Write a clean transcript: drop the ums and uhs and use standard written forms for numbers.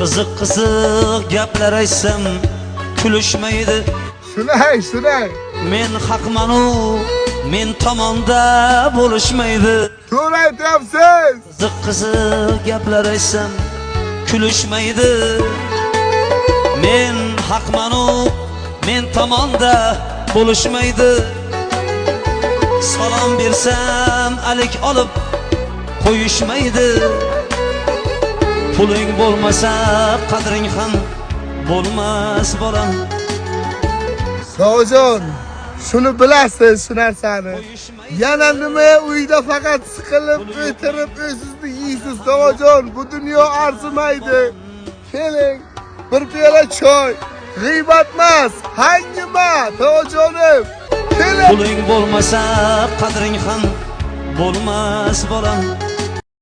qiziq gaplar aytsam kulishmaydi. Shunay. Men haqmanu, men tomonda bo'lishmaydi. To'g'ri aytyapsiz. Qiziq gaplar aytsam kulishmaydi. Men haqmanu, men tomonda bo'lishmaydi. Salom bersam alik olib qo'yishmaydi. Puling bo'lmasa qadring ham bo'lmas bolam. Sog'jon, shuni bilasiz, shu narsani. Yana nima uyda faqat siqilib o'tirib o'zingizni yeysiz, Sog'jon? Bu dunyo arzimaydi. Keling, bir piyola choy. G'iybat emas, hangima, Sog'jonim. Puling bo'lmasa qadring ham bo'lmas bolam.